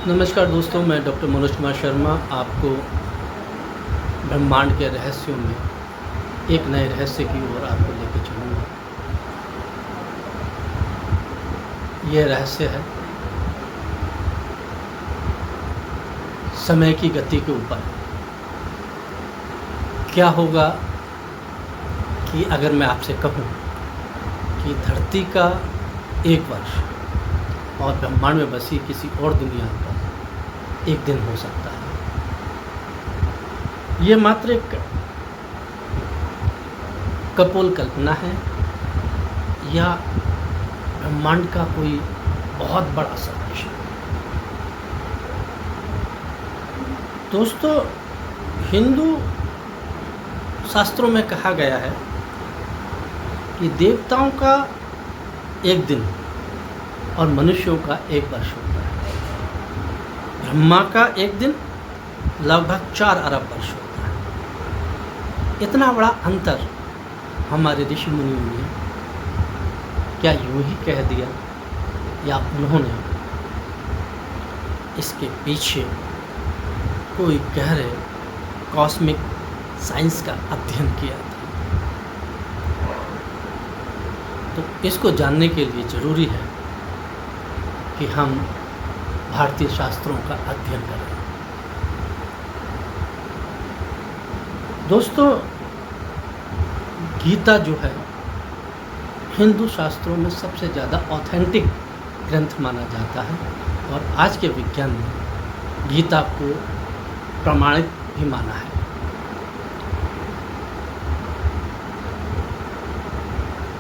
नमस्कार दोस्तों, मैं डॉक्टर मनोज कुमार शर्मा आपको ब्रह्मांड के रहस्यों में एक नए रहस्य की ओर आपको लेकर चलूँगा। ये रहस्य है समय की गति के ऊपर। क्या होगा कि अगर मैं आपसे कहूँ कि धरती का एक वर्ष और ब्रह्मांड में बसी किसी और दुनिया का एक दिन हो सकता है। ये मात्र एक कपोल कल्पना है या ब्रह्मांड का कोई बहुत बड़ा सदृश है। दोस्तों, हिंदू शास्त्रों में कहा गया है कि देवताओं का एक दिन और मनुष्यों का एक वर्ष होता है। ब्रह्मा का एक दिन लगभग 4 अरब वर्ष होता है। इतना बड़ा अंतर हमारे ऋषि मुनियों ने क्या यूं ही कह दिया या उन्होंने इसके पीछे कोई गहरे कॉस्मिक साइंस का अध्ययन किया था? तो इसको जानने के लिए ज़रूरी है कि हम भारतीय शास्त्रों का अध्ययन करें। दोस्तों, गीता जो है हिंदू शास्त्रों में सबसे ज़्यादा ऑथेंटिक ग्रंथ माना जाता है और आज के विज्ञान ने गीता को प्रमाणित भी माना है।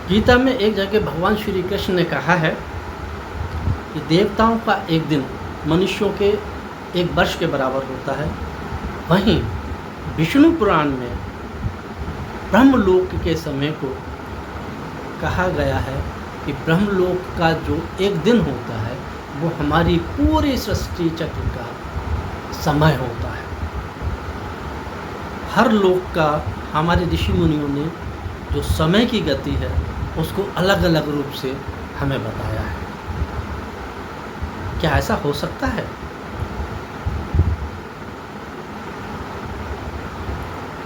गीता में एक जगह भगवान श्री कृष्ण ने कहा है कि देवताओं का एक दिन मनुष्यों के एक वर्ष के बराबर होता है। वहीं विष्णु पुराण में ब्रह्मलोक के समय को कहा गया है कि ब्रह्मलोक का जो एक दिन होता है वो हमारी पूरी सृष्टि चक्र का समय होता है। हर लोक का हमारे ऋषि मुनियों ने जो समय की गति है उसको अलग अलग रूप से हमें बताया है। क्या ऐसा हो सकता है?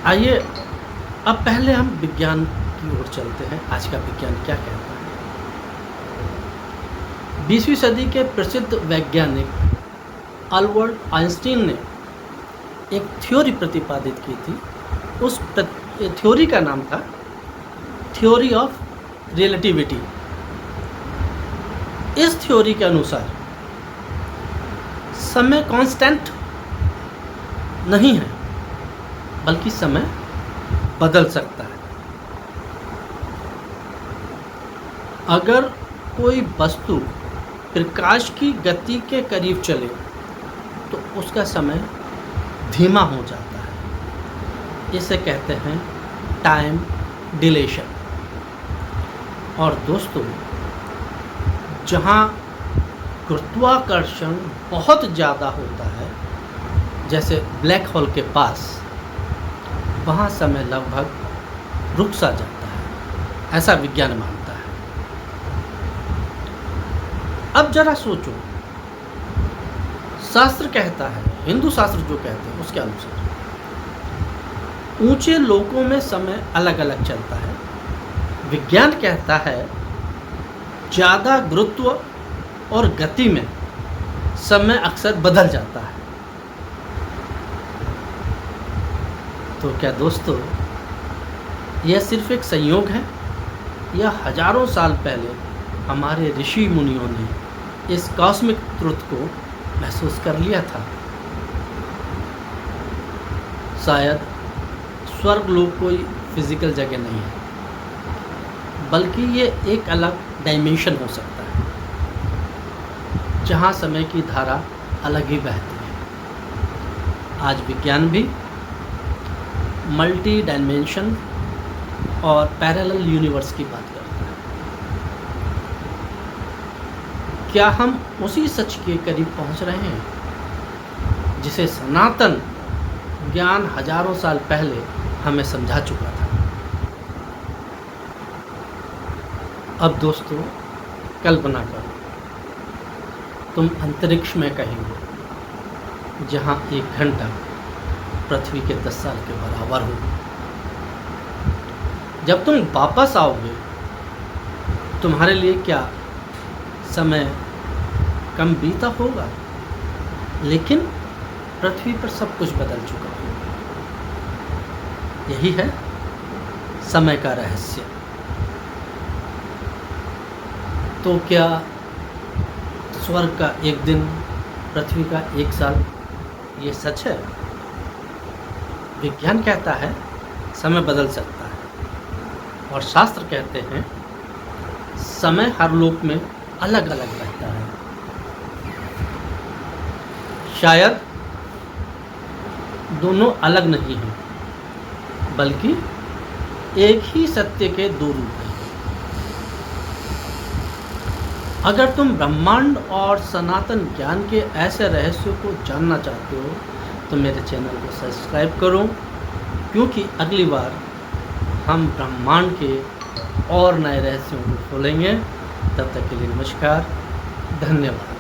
आइए अब पहले हम विज्ञान की ओर चलते हैं। आज का विज्ञान क्या कहता है? 20वीं सदी के प्रसिद्ध वैज्ञानिक अल्बर्ट आइंस्टीन ने एक थ्योरी प्रतिपादित की थी। उस थ्योरी का नाम था थ्योरी ऑफ रिलेटिविटी। इस थ्योरी के अनुसार समय कांस्टेंट नहीं है, बल्कि समय बदल सकता है। अगर कोई वस्तु प्रकाश की गति के करीब चले तो उसका समय धीमा हो जाता है। इसे कहते हैं टाइम डिलेशन। और दोस्तों, जहाँ गुरुत्वाकर्षण बहुत ज़्यादा होता है, जैसे ब्लैक होल के पास, वहाँ समय लगभग रुक सा जाता है, ऐसा विज्ञान मानता है। अब जरा सोचो, शास्त्र कहता है, हिंदू शास्त्र जो कहते हैं उसके अनुसार ऊंचे लोकों में समय अलग अलग चलता है। विज्ञान कहता है ज़्यादा गुरुत्व और गति में समय अक्सर बदल जाता है। तो क्या दोस्तों, यह सिर्फ एक संयोग है या हजारों साल पहले हमारे ऋषि मुनियों ने इस कॉस्मिक ट्रुथ को महसूस कर लिया था? शायद स्वर्गलोक कोई फिजिकल जगह नहीं है, बल्कि ये एक अलग डायमेंशन हो सकता है जहाँ समय की धारा अलग ही बहती है। आज विज्ञान भी मल्टी डायमेंशन और पैरेलल यूनिवर्स की बात करता है। क्या हम उसी सच के करीब पहुँच रहे हैं जिसे सनातन ज्ञान हजारों साल पहले हमें समझा चुका था? अब दोस्तों, कल्पना करो तुम अंतरिक्ष में कहीं हो जहाँ 1 घंटा पृथ्वी के 10 साल के बराबर हो। जब तुम वापस आओगे, तुम्हारे लिए क्या समय कम बीता होगा, लेकिन पृथ्वी पर सब कुछ बदल चुका होगा। यही है समय का रहस्य। तो क्या स्वर्ग का 1 दिन, पृथ्वी का 1 साल, ये सच है? विज्ञान कहता है समय बदल सकता है, और शास्त्र कहते हैं समय हर लोक में अलग अलग रहता है। शायद दोनों अलग नहीं हैं, बल्कि एक ही सत्य के 2 रूप हैं। अगर तुम ब्रह्मांड और सनातन ज्ञान के ऐसे रहस्यों को जानना चाहते हो तो मेरे चैनल को सब्सक्राइब करो, क्योंकि अगली बार हम ब्रह्मांड के और नए रहस्यों को खोलेंगे। तब तक के लिए नमस्कार, धन्यवाद।